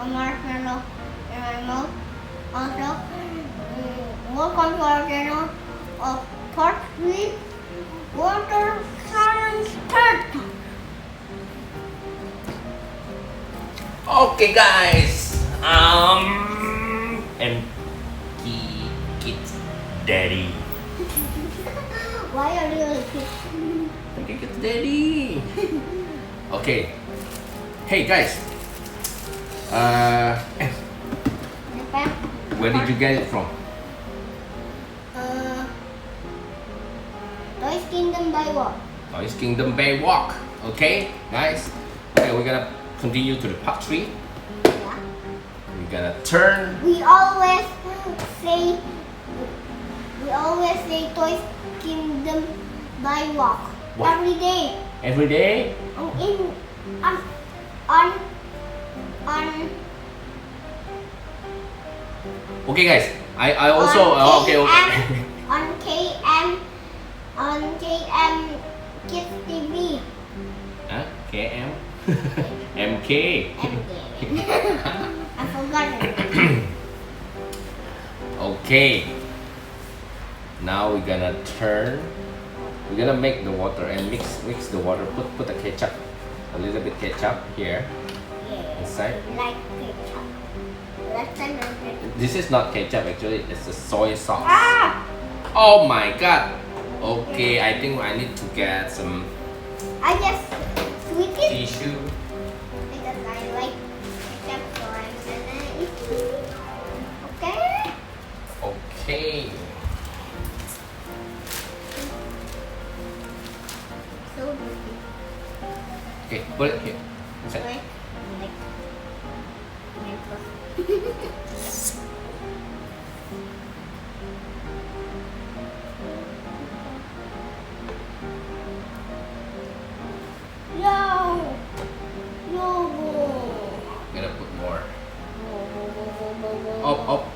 marshmallow in my mouth. Also, welcome to our channel of part 3 water science test. Okay guys, and Kidz Daddy. Why are you a kid? Kidz Daddy. Okay. Hey guys. Where did you get it from? Toys Kingdom by Walk. Toys Kingdom Bay Walk. Okay, guys. Okay, we're gonna continue to the part 3. Yeah. We're gonna turn. We always say Toys Kingdom by Walk. What? Every day. Every day. On Okay guys. I also okay. on KM Kids TV. Huh? KM. MK. I forgot it. Okay. Now we're gonna turn. We're gonna make the water and mix the water. Put the ketchup, a little bit ketchup here inside. Like ketchup. Let's turn on it. This is not ketchup actually. It's a soy sauce. Ah! Oh my god. Okay, I think I need to get some I just sweet it tissue. because I like ketchup, so I'm gonna eat it. Okay? Okay. So dirty. Okay, put it here. Inside. Like. No. Gonna put more. Up.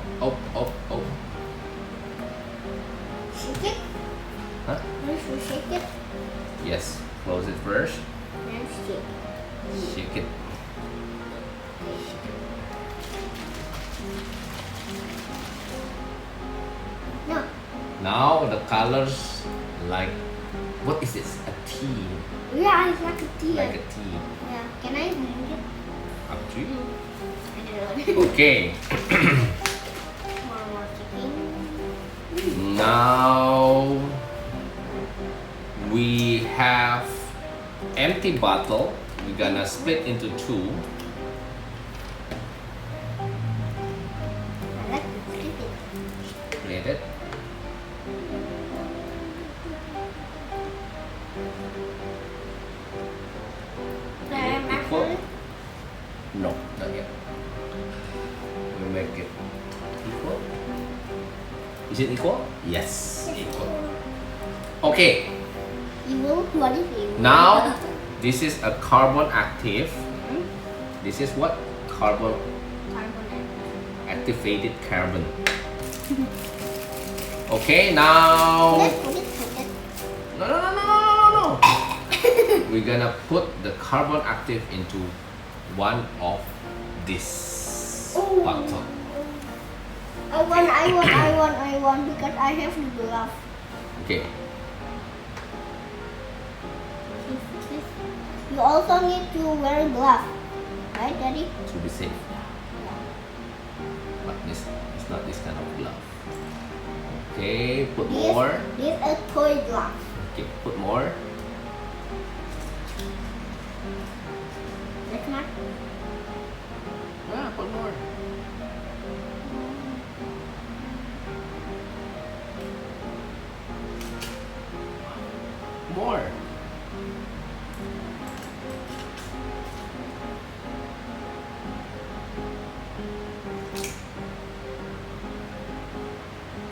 Shake it. Huh? First we shake it, Yes. Close it first. then shake. Shake it. No. Now the colors like, what is this? A tea. Yeah, it's like a tea. Like a tea. Yeah. Can I drink it? Up to you. I don't know. Okay. More chicken. Now we have empty bottle. We're gonna split into 2. I like to flip it. Split it. Equal? No, not yet. We make it equal. Is it equal? Yes, equal. Okay. Evil? What is evil? Now this is a carbon active. Hmm? This is what? Carbon Carbonate. activated carbon. Okay, now Let's put it. no. We're gonna put the carbon active into one of this Ooh. bottle. I want because I have the glove. Okay. You also need to wear glove, right, Daddy? To be safe. But this it's not this kind of glove. Okay, put more. This is a toy glove. Okay, put more. That's not. Ah, put more. More.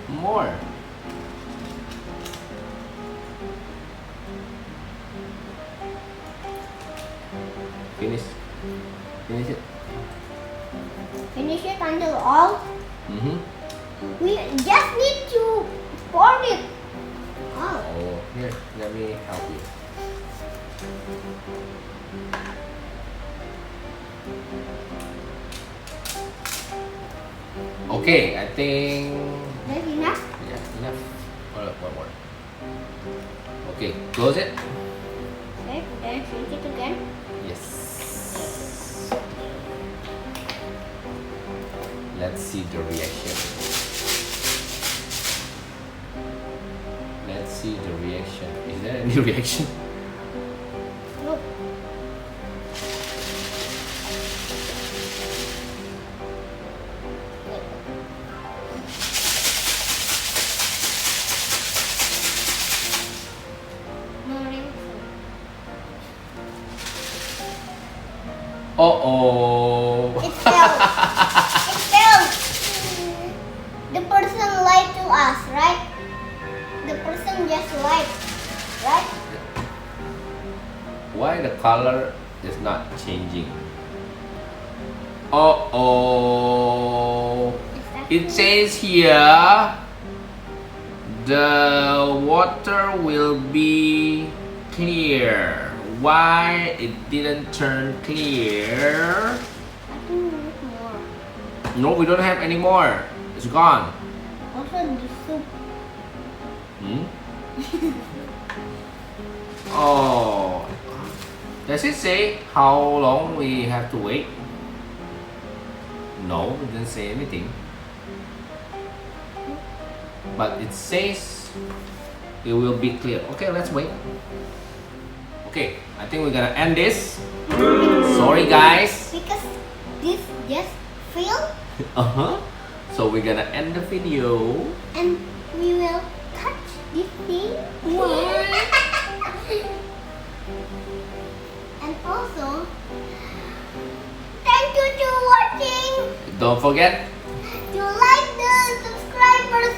More. Finish. Finish it. Finish it until all. Mm-hmm. We just need to pour it. Oh. Oh, here, let me help you. Okay, I think. That's enough. Yeah, enough. One more. Okay, close it. Okay, then shrink it again. Yes. Let's see the reaction. Let's see the reaction. Is there any reaction? Look. Uh-oh. It fell. It fell. The person lied to us, right? The person just lied, right? Why the color is not changing? Uh-oh. It says here the water will be clear. Why it didn't turn clear? I think we need more. No, we don't have any more. It's gone. Also the soup. Hmm? Oh. Does it say how long we have to wait? No, it didn't say anything. But it says it will be clear. Okay, let's wait. Okay, I think we're gonna end this. Sorry guys. Because this just fell So we're gonna end the video. and we will touch this thing. Why? And also, thank you to watching. Don't forget To like the subscribers.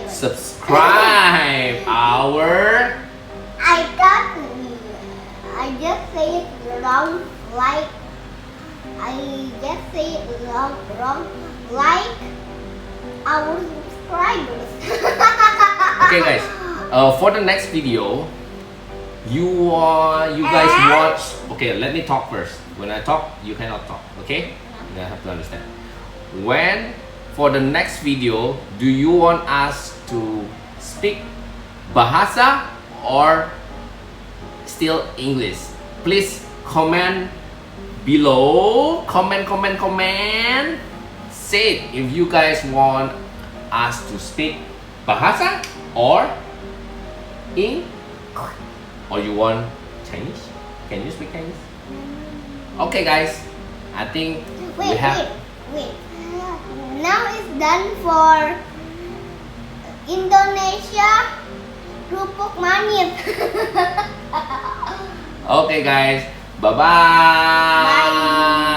subscribe our. I thought I just say it wrong. Like I just say it wrong. Like our subscribers. Okay guys, for the next video, you guys watch. Okay, let me talk first. When I talk, you cannot talk. Okay, you have to understand. When for the next video, do you want us to speak Bahasa or still English? Please comment below. Comment. Say it if you guys want us to speak Bahasa or or you want Chinese? Can you speak Chinese? Okay guys, I think we have. Wait. Now it's done for Indonesia Kerupuk Manis. Okay guys, bye-bye. Bye.